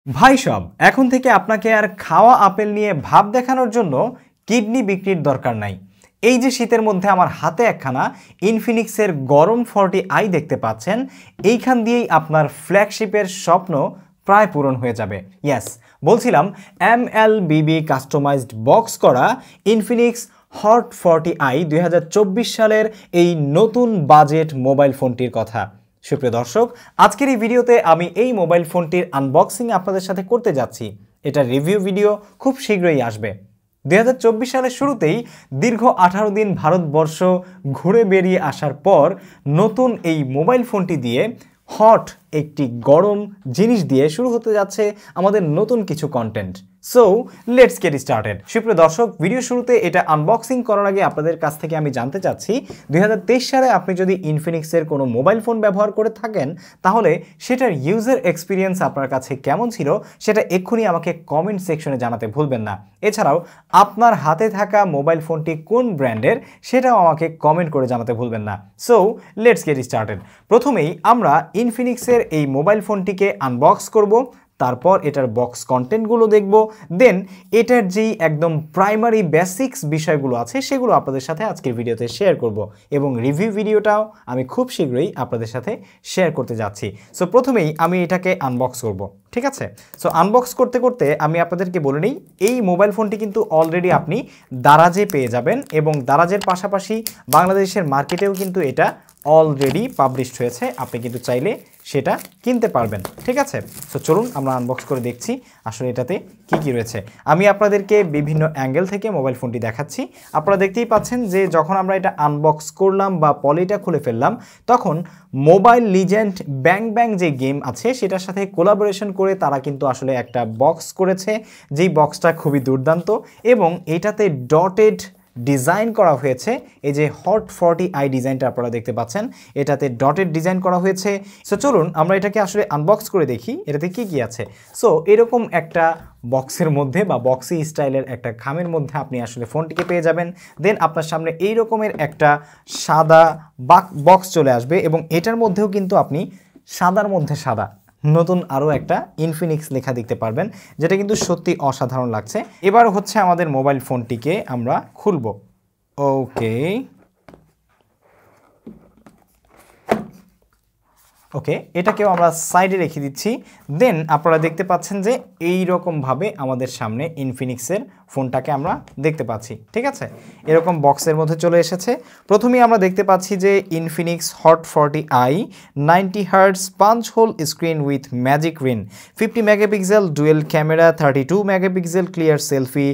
ভাই সব এখন থেকে আপনাকে আর খাওয়া আপেল নিয়ে ভাব দেখানোর জন্য কিডনি বিক্রির দরকার নাই। এই যে শীতের মধ্যে আমার হাতে একখানা ইনফিনিক্সের গরম 40i দেখতে পাচ্ছেন, এইখান দিয়েই আপনার ফ্ল্যাগশিপের স্বপ্ন প্রায় পূরণ হয়ে যাবে। ইয়েস, বলছিলাম MLBB কাস্টমাইজড বক্স করা ইনফিনিক্স হট 40i 2024 সালের এই নতুন বাজেট মোবাইল ফোনটির কথা। সুপ্রিয় দর্শক, আজকের এই ভিডিওতে আমি এই মোবাইল ফোনটির আনবক্সিং আপনাদের সাথে করতে যাচ্ছি। এটা রিভিউ ভিডিও খুব শীঘ্রই আসবে। 2024 সালের শুরুতেই দীর্ঘ 18 দিন ভারতবর্ষ ঘুরে বেরিয়ে আসার পর নতুন এই মোবাইল ফোনটি দিয়ে হট একটি গরম জিনিস দিয়ে শুরু হতে যাচ্ছে আমাদের নতুন কিছু content. So let's get started. সুপ্রিয় দর্শক, ভিডিও শুরুতে এটা আনবক্সিং করার আগে আপনাদের কাছ থেকে আমি জানতে চাচ্ছি 2023 সালে আপনি যদি ইনফিনিক্সের কোনো মোবাইল ফোন ব্যবহার করে থাকেন তাহলে সেটার ইউজার এক্সপিরিয়েন্স আপনার কাছে কেমন ছিল সেটা এক্ষুনি আমাকে কমেন্ট সেকশনে জানাতে ভুলবেন না। এছাড়াও আপনার হাতে থাকা মোবাইল ফোনটি কোন ব্র্যান্ডের সেটাও আমাকে কমেন্ট করে জানাতে ভুলবেন না। So let's get started. প্রথমেই আমরা ইনফিনিক্সের এই মোবাইল ফোনটিকে আনবক্স করব, তারপর এটার বক্স কন্টেন্টগুলো দেখব, দেন এটার যেই একদম প্রাইমারি বেসিক্স বিষয়গুলো আছে সেগুলো আপনাদের সাথে আজকের ভিডিওতে শেয়ার করব এবং রিভিউ ভিডিওটাও আমি খুব শীঘ্রই আপনাদের সাথে শেয়ার করতে যাচ্ছি। সো প্রথমেই আমি এটাকে আনবক্স করব, ঠিক আছে? সো আনবক্স করতে করতে আমি আপনাদেরকে বলে নিই, এই মোবাইল ফোনটি কিন্তু অলরেডি আপনি দারাজে পেয়ে যাবেন এবং দারাজের পাশাপাশি বাংলাদেশের মার্কেটেও কিন্তু এটা অলরেডি পাবলিশড হয়েছে, আপনি কিন্তু চাইলে সেটা কিনতে পারবেন, ঠিক আছে? সো চলুন আমরা আনবক্স করে দেখছি আসলে এটাতে কি কি রয়েছে। আমি আপনাদেরকে বিভিন্ন অ্যাঙ্গেল থেকে মোবাইল ফোনটি দেখাচ্ছি। আপনারা দেখতেই পাচ্ছেন যে যখন আমরা এটা আনবক্স করলাম বা পলিটা খুলে ফেললাম তখন মোবাইল লিজেন্ড ব্যাং ব্যাং যে গেম আছে সেটার সাথে কোলাবোরেশন করে তারা কিন্তু আসলে একটা বক্স করেছে, যেই বক্সটা খুবই দুর্দান্ত এবং এটাতে ডটেড ডিজাইন করা হয়েছে। এই যে হট 40i ডিজাইনটা আপনারা দেখতে পাচ্ছেন, এটাতে ডটেড ডিজাইন করা হয়েছে। সো চলুন আমরা এটাকে আসলে আনবক্স করে দেখি এটাতে কি কি আছে। সো এরকম একটা বক্সের মধ্যে বা বক্সি স্টাইলের একটা খামের মধ্যে আপনি আসলে ফোনটিকে পেয়ে যাবেন। দেন আপনার সামনে এই রকমের একটা সাদা বক্স চলে আসবে এবং এটার মধ্যেও কিন্তু আপনি সাদার মধ্যে সাদা নতুন আরও একটা ইনফিনিক্স লেখা দেখতে পারবেন, যেটা কিন্তু সত্যি অসাধারণ লাগছে। এবার হচ্ছে আমাদের মোবাইল ফোনটিকে আমরা খুলব। ওকে, এটাকেও আমরা সাইডে রেখে দিচ্ছি। দেন আপনারা দেখতে পাচ্ছেন যে এই রকমভাবে আমাদের সামনে ইনফিনিক্সের ফোনটাকে আমরা দেখতে পাচ্ছি, ঠিক আছে? এরকম বক্সের মধ্যে চলে এসেছে। প্রথমেই আমরা দেখতে পাচ্ছি যে Infinix hot 40i 90 hertz punch hole screen with magic ring, 50 megapixel dual camera, 32 megapixel clear selfie,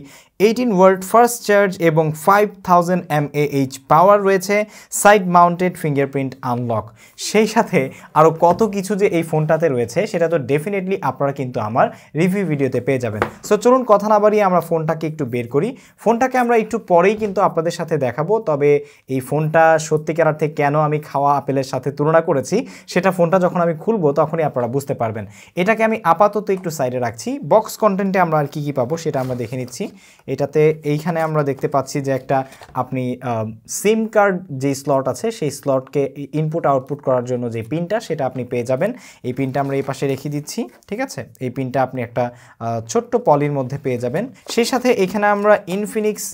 18 watt fast charge এবং 5000 mAh পাওয়ার রয়েছে, সাইড মাউন্টেড ফিঙ্গারপ্রিন্ট আনলক। সেই সাথে আরও কত কিছু যে এই ফোনটাতে রয়েছে সেটা তো ডেফিনেটলি আপনারা কিন্তু আমার রিভিউ ভিডিওতে পেয়ে যাবেন। সো চলুন কথা না বাড়িয়ে আমরা ফোনটাকে একটু বের করি। ফোনটাকে আমরা একটু পরেই কিন্তু আপনাদের সাথে দেখাবো, তবে এই ফোনটা সত্যিকার অর্থে কেন আমি খাওয়া আপেলের সাথে তুলনা করেছি সেটা ফোনটা যখন আমি খুলবো তখনই আপনারা বুঝতে পারবেন। এটাকে আমি আপাতত একটু সাইডে রাখছি। বক্স কন্টেন্টে আমরা আর কি কি পাবো সেটা আমরা দেখে নিচ্ছি। এটাতে এইখানে আমরা দেখতে পাচ্ছি যে একটা আপনি সিম কার্ড যে স্লট আছে সেই স্লটকে ইনপুট আউটপুট করার জন্য যে পিনটা সেটা আপনি পেয়ে যাবেন। এই পিনটা আমরা এই পাশে রেখে দিচ্ছি, ঠিক আছে? এই পিনটা আপনি একটা ছোট্ট পলির মধ্যে পেয়ে যাবেন। সেই সাথে এখানে আমরা ইনফিনিক্স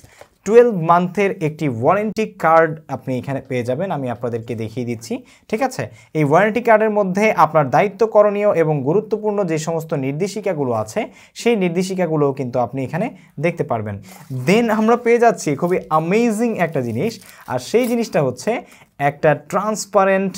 12 মান্থের একটি ওয়ারেন্টি কার্ড আপনি এখানে পেয়ে যাবেন, আমি আপনাদেরকে দেখিয়ে দিচ্ছি, ঠিক আছে? এই ওয়ারেন্টি কার্ডের মধ্যে আপনার দায়িত্ব করণীয় এবং গুরুত্বপূর্ণ যে সমস্ত নির্দেশিকাগুলো আছে সেই নির্দেশিকাগুলোও কিন্তু আপনি এখানে দেখতে পারবেন। দেন আমরা পেয়ে যাচ্ছি খুবই অ্যামেজিং একটা জিনিস, আর সেই জিনিসটা হচ্ছে একটা ট্রান্সপারেন্ট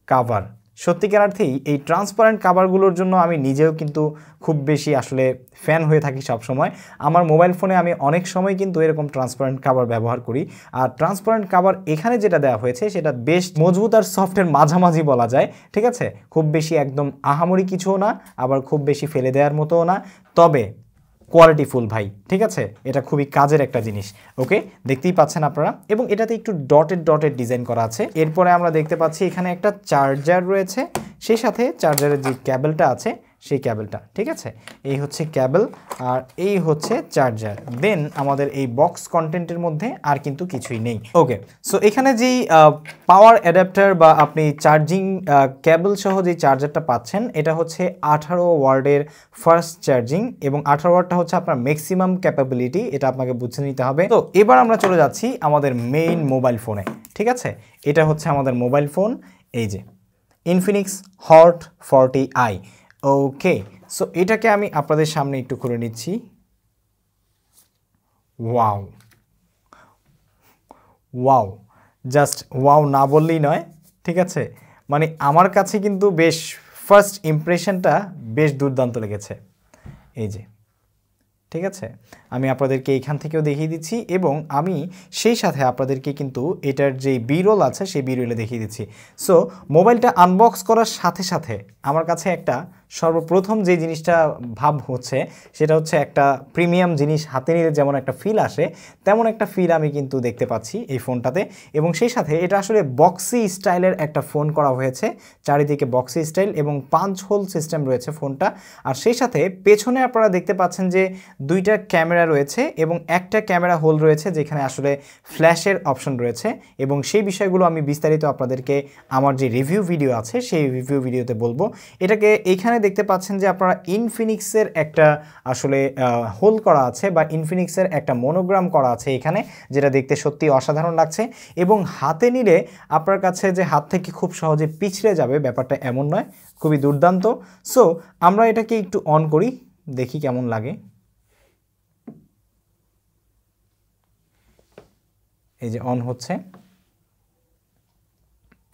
কাভার। সত্যিকার অর্থেই এই ট্রান্সপারেন্ট কাভারগুলোর জন্য আমি নিজেও কিন্তু খুব বেশি আসলে ফ্যান হয়ে থাকি সব সময়। আমার মোবাইল ফোনে আমি অনেক সময় কিন্তু এরকম ট্রান্সপারেন্ট কাভার ব্যবহার করি। আর ট্রান্সপারেন্ট কাভার এখানে যেটা দেওয়া হয়েছে সেটা বেশ মজবুত আর সফটের মাঝামাঝি বলা যায়, ঠিক আছে? খুব বেশি একদম আহামরি কিছুও না, আবার খুব বেশি ফেলে দেওয়ার মতোও না, তবে কোয়ালিটিফুল ভাই, ঠিক আছে? এটা খুবই কাজের একটা জিনিস। ওকে, দেখতেই পাচ্ছেন আপনারা, এবং এটাতে একটু ডটেড ডিজাইন করা আছে। এরপরে আমরা দেখতে পাচ্ছি এখানে একটা চার্জার রয়েছে, সেই সাথে চার্জারের যে ক্যাবেলটা আছে সেই ক্যাবেলটা, ঠিক আছে? এই হচ্ছে ক্যাবেল আর এই হচ্ছে চার্জার। দেন আমাদের এই বক্স কন্টেন্টের মধ্যে আর কিন্তু কিছুই নেই। ওকে, সো এখানে যেই পাওয়ার অ্যাডাপ্টার বা আপনি চার্জিং ক্যাবেল সহ যে চার্জারটা পাচ্ছেন, এটা হচ্ছে 18 ওয়াটের ফাস্ট চার্জিং এবং 18 ওয়াটটা হচ্ছে আপনার ম্যাক্সিমাম ক্যাপাবিলিটি, এটা আপনাকে বুঝে নিতে হবে। তো এবার আমরা চলে যাচ্ছি আমাদের মেইন মোবাইল ফোনে, ঠিক আছে? এটা হচ্ছে আমাদের মোবাইল ফোন, এই যে Infinix Hot 40i। ওকে, সো এটাকে আমি আপনাদের সামনে একটু খুলে নিচ্ছি। ওয়াও ওয়াও, জাস্ট ওয়াও না বললেই নয়, ঠিক আছে? মানে আমার কাছে কিন্তু বেশ ফার্স্ট ইমপ্রেশনটা বেশ দুর্দান্ত লেগেছে। এই যে, ঠিক আছে, আমি আপনাদেরকে এইখান থেকেও দেখিয়ে দিচ্ছি এবং আমি সেই সাথে আপনাদেরকে কিন্তু এটার যে বিরোল আছে সেই বিরোলে দেখিয়ে দিচ্ছি। সো মোবাইলটা আনবক্স করার সাথে সাথে আমার কাছে একটা সর্বপ্রথম যে জিনিসটা ভাব হচ্ছে সেটা হচ্ছে একটা প্রিমিয়াম জিনিস হাতে নিলে যেমন একটা ফিল আসে, তেমন একটা ফিল আমি কিন্তু দেখতে পাচ্ছি এই ফোনটাতে। এবং সেই সাথে এটা আসলে বক্সি স্টাইলের একটা ফোন করা হয়েছে, চারিদিকে বক্সি স্টাইল এবং 5 হোল সিস্টেম রয়েছে ফোনটা। আর সেই সাথে পেছনে আপনারা দেখতে পাচ্ছেন যে দুইটা ক্যামেরা রয়েছে এবং একটা ক্যামেরা হোল রয়েছে যেখানে আসলে ফ্ল্যাশের অপশন রয়েছে এবং সেই বিষয়গুলো আমি বিস্তারিত আপনাদেরকে আমার যে রিভিউ ভিডিও আছে সেই রিভিউ ভিডিওতে বলবো। এটাকে এইখানে দেখতে পাচ্ছেন যে আপনারা ইনফিনিক্সের একটা আসলে হোল করা আছে বা ইনফিনিক্সের একটা মনোগ্রাম করা আছে এখানে, যেটা দেখতে সত্যি অসাধারণ লাগছে এবং হাতে নিলে আপনার কাছে যে হাত থেকে খুব সহজে পিছড়ে যাবে ব্যাপারটা এমন নয়, খুবই দুর্দান্ত। সো আমরা এটাকে একটু অন করি, দেখি কেমন লাগে। এই যে অন হচ্ছে,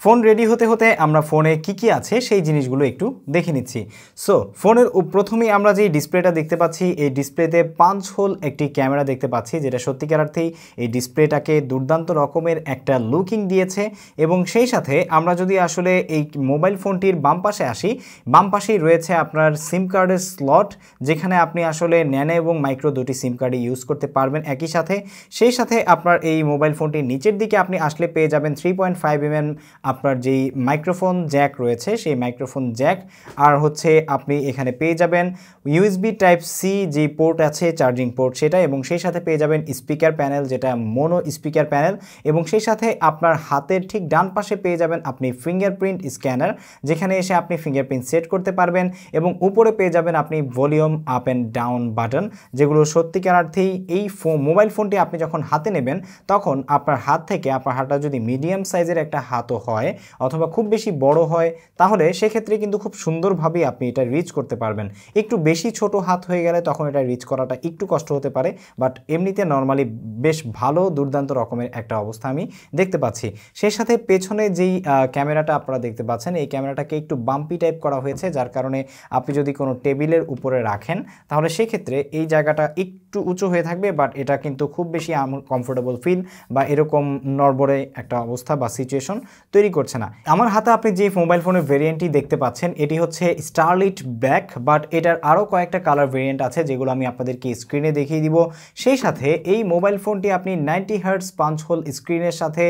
ফোন রেডি হতে হতে আমরা ফোনে কি আছে সেই জিনিসগুলো একটু দেখে নিচ্ছি। সো ফোনের প্রথমেই আমরা যে ডিসপ্লেটা দেখতে পাচ্ছি, এই ডিসপ্লেতে 5 হোল একটি ক্যামেরা দেখতে পাচ্ছি, যেটা সত্যিকার অর্থেই এই ডিসপ্লেটাকে দুর্দান্ত রকমের একটা লুকিং দিয়েছে। এবং সেই সাথে আমরা যদি আসলে এই মোবাইল ফোনটির বাম পাশে আসি, বাম পাশেই রয়েছে আপনার সিম কার্ডের স্লট, যেখানে আপনি আসলে ন্যানো এবং মাইক্রো দুটি সিম কার্ডই ইউজ করতে পারবেন একই সাথে। সেই সাথে আপনার এই মোবাইল ফোনটির নিচের দিকে আপনি আসলে পেয়ে যাবেন 3.5mm আপনার যেই মাইক্রোফোন জ্যাক রয়েছে সেই মাইক্রোফোন জ্যাক, আর হচ্ছে আপনি এখানে পেয়ে যাবেন ইউএসবি টাইপ সি যে পোর্ট আছে চার্জিং পোর্ট সেটা, এবং সেই সাথে পেয়ে যাবেন স্পিকার প্যানেল যেটা মোনো স্পিকার প্যানেল, এবং সেই সাথে আপনার হাতের ঠিক ডান পাশে পেয়ে যাবেন আপনি ফিঙ্গারপ্রিন্ট স্ক্যানার, যেখানে এসে আপনি ফিঙ্গারপ্রিন্ট সেট করতে পারবেন, এবং উপরে পেয়ে যাবেন আপনি volume up and down button, যেগুলো সত্যিকার অর্থেই এই মোবাইল ফোনটি আপনি যখন হাতে নেবেন তখন আপনার হাত থেকে, আপনার হাতটা যদি মিডিয়াম সাইজের একটা হাতও হয় অথবা খুব বেশি বড় হয় তাহলে সেক্ষেত্রে কিন্তু খুব সুন্দরভাবে আপনি এটা রিচ করতে পারবেন। একটু বেশি ছোট হাত হয়ে গেলে তখন এটা রিচ করাটা একটু কষ্ট হতে পারে, বাট এমনিতে নর্মালি বেশ ভালো দুর্দান্ত রকমের একটা অবস্থা আমি দেখতে পাচ্ছি। সেই সাথে পেছনে যেই ক্যামেরাটা আপনারা দেখতে পাচ্ছেন, এই ক্যামেরাটাকে একটু বাম্পি টাইপ করা হয়েছে, যার কারণে আপনি যদি কোনো টেবিলের উপরে রাখেন তাহলে সেক্ষেত্রে এই জায়গাটা একটু উঁচু হয়ে থাকবে, বাট এটা কিন্তু খুব বেশি কমফোর্টেবল ফিল বা এরকম নড়বড়ে একটা অবস্থা বা সিচুয়েশন তৈরি করছে না। আমার হাতে আপনি যে মোবাইল ফোনের ভেরিয়েন্টটি দেখতে পাচ্ছেন এটি হচ্ছে স্টারলিট ব্ল্যাক, বাট এটার আরও কয়েকটা কালার ভেরিয়েন্ট আছে যেগুলো আমি আপনাদেরকে স্ক্রিনে দেখিয়ে দিব। সেই সাথে এই মোবাইল ফোনটি আপনি 90 হার্টজ 5 হোল স্ক্রিনের সাথে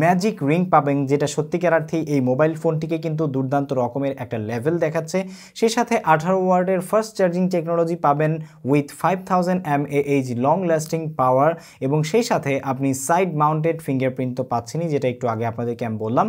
ম্যাজিক রিং পাবেন, যেটা সত্যিকার অর্থেই এই মোবাইল ফোনটিকে কিন্তু দুর্দান্ত রকমের একটা লেভেল দেখাচ্ছে। সেই সাথে 18 ওয়াটের ফাস্ট চার্জিং টেকনোলজি পাবেন with 5000 mAh long lasting power, এবং সেই সাথে আপনি সাইড মাউন্টেড ফিঙ্গারপ্রিন্ট তো পাচ্ছেনই, যেটা একটু আগে আপনাদেরকে আমি বললাম।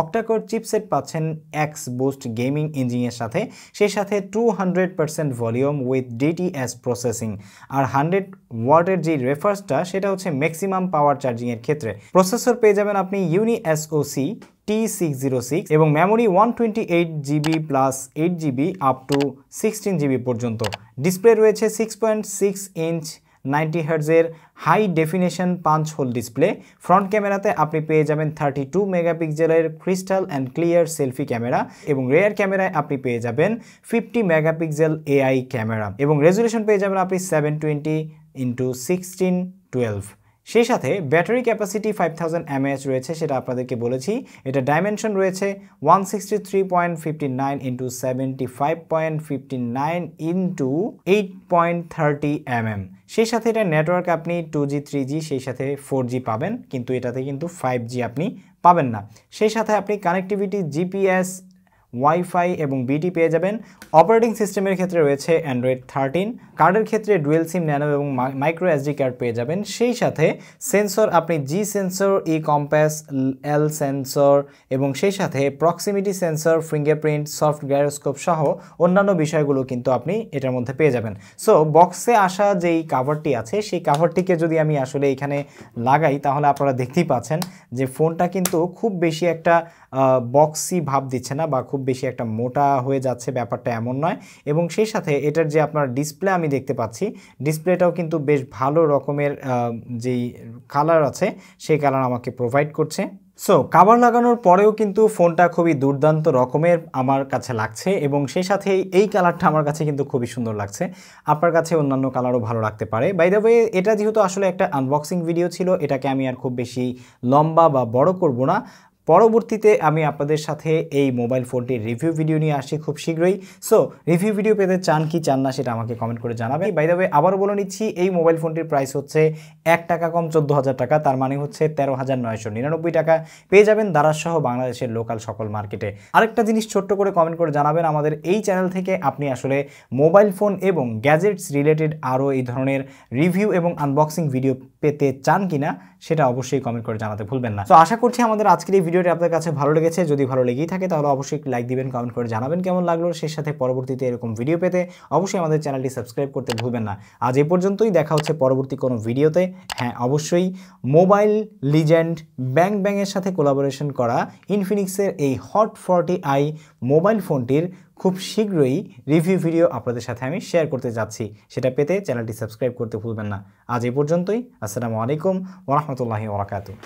অক্টাকোর চিপসেট পাচ্ছেন এক্স বুস্ট গেমিং ইঞ্জিনের সাথে, সেই সাথে 200% ভলিউম উইথ ডিটিএস প্রসেসিং, আর 100 ওয়াটের যে রেফারেন্সটা সেটা হচ্ছে ম্যাক্সিমাম পাওয়ার চার্জিংয়ের ক্ষেত্রে। প্রসেসর পেয়ে যাবেন আপনি ইউনিএসওসি T606 এবং memory 128GB plus 8GB up to 16GB পর্যন্ত। ডিসপ্লে রয়েছে 6.6 ইঞ্চ 90 হার্টজের high definition 5 hole display. Front ক্যামেরাতে আপনি পেয়ে যাবেন 32 মেগাপিক্সেলের crystal and clear selfie camera, এবং রেয়ার ক্যামেরায় আপনি পেয়ে যাবেন 50 মেগাপিক্সেল AI ক্যামেরা, এবং রেজুলেশন পেয়ে যাবেন আপনি 720x1612। সেই সাথে ব্যাটারি ক্যাপাসিটি 5000 mAh রয়েছে, সেটা আপনাদেরকে বলেছি। এটা ডাইমেনশন রয়েছে 163.59 × 75.59 × 8.30 mm। সেই সাথে এটা নেটওয়ার্ক আপনি 2G 3G সেই সাথে 4G পাবেন, কিন্তু এটাতে কিন্তু 5G আপনি পাবেন না। সেই সাথে আপনি কানেক্টিভিটি GPS ওয়াইফাই এবং বিটি পেয়ে যাবেন। অপারেটিং সিস্টেমের ক্ষেত্রে রয়েছে অ্যান্ড্রয়েড 13। কার্ডের ক্ষেত্রে ডুয়েল সিম ন্যানো এবং মাইক্রো এসডি কার্ড পেয়ে যাবেন। সেই সাথে সেন্সর আপনি জি সেন্সর, ই কম্পাস, এল সেন্সর এবং সেই সাথে proximity sensor, fingerprint, soft gyroscope সহ অন্যান্য বিষয়গুলো কিন্তু আপনি এটার মধ্যে পেয়ে যাবেন। সো বক্সে আসা যেই কাভারটি আছে সেই কাভারটিকে যদি আমি আসলে এখানে লাগাই তাহলে আপনারা দেখতেই পাচ্ছেন যে ফোনটা কিন্তু খুব বেশি একটা বক্সি ভাব দিচ্ছে না বা খুব বেশি একটা মোটা হয়ে যাচ্ছে, ব্যাপারটা এমন নয়। এবং সেই সাথে এটার যে আপনার ডিসপ্লে আমি দেখতে পাচ্ছি, ডিসপ্লেটাও কিন্তু বেশ ভালো রকমের যেই কালার আছে সেই কালার আমাকে প্রোভাইড করছে। সো কাভার লাগানোর পরেও কিন্তু ফোনটা খুবই দুর্দান্ত রকমের আমার কাছে লাগছে এবং সেই সাথে এই কালারটা আমার কাছে কিন্তু খুবই সুন্দর লাগছে। আপনার কাছে অন্যান্য কালারও ভালো লাগতে পারে। বাই দ্য ওয়ে, এটা যেহেতু আসলে একটা আনবক্সিং ভিডিও ছিল, এটাকে আমি আর খুব বেশি লম্বা বা বড় করব না। পরবর্তীতে আমি আপনাদের সাথে এই মোবাইল ফোনটির রিভিউ ভিডিও নিয়ে আসছি খুব শীঘ্রই। সো রিভিউ ভিডিও পেতে চান কি চান না সেটা আমাকে কমেন্ট করে জানাবেন। বাই দ্য ওয়ে, আবারও বলে নিচ্ছি, এই মোবাইল ফোনটির প্রাইস হচ্ছে 1 টাকা কম 14,000 টাকা, তার মানে হচ্ছে 13,999 টাকা। পেয়ে যাবেন দারাজ সহ বাংলাদেশের লোকাল সকল মার্কেটে। আরেকটা জিনিস ছোট্ট করে কমেন্ট করে জানাবেন, আমাদের এই চ্যানেল থেকে আপনি আসলে মোবাইল ফোন এবং গ্যাজেটস রিলেটেড আরও এই ধরনের রিভিউ এবং আনবক্সিং ভিডিও পেতে চান কিনা সেটা অবশ্যই কমেন্ট করে জানাতে ভুলবেন না। তো আশা করছি আমাদের আজকের এই ভিডিওটি আপনাদের কাছে ভালো লেগেছে। যদি ভালো লেগেই থাকে তাহলে অবশ্যই লাইক দিবেন, কমেন্ট করে জানাবেন কেমন লাগলো। সেই সাথে পরবর্তীতে এরকম ভিডিও পেতে অবশ্যই আমাদের চ্যানেলটি সাবস্ক্রাইব করতে ভুলবেন না। আজ এই পর্যন্তই, দেখা হচ্ছে পরবর্তী কোনো ভিডিওতে। হ্যাঁ, অবশ্যই মোবাইল লিজেন্ড ব্যাংয়ের সাথে কোলাবোরেশন করা ইনফিনিক্সের এই হট 40i মোবাইল ফোনটির খুব শীঘ্রই রিভিউ ভিডিও আপনাদের সাথে আমি শেয়ার করতে যাচ্ছি। সেটা পেতে চ্যানেলটি সাবস্ক্রাইব করতে ভুলবেন না। আজ এই পর্যন্তই। আসসালামু আলাইকুম ওয়া রাহমাতুল্লাহি ওয়া বারাকাতুহু।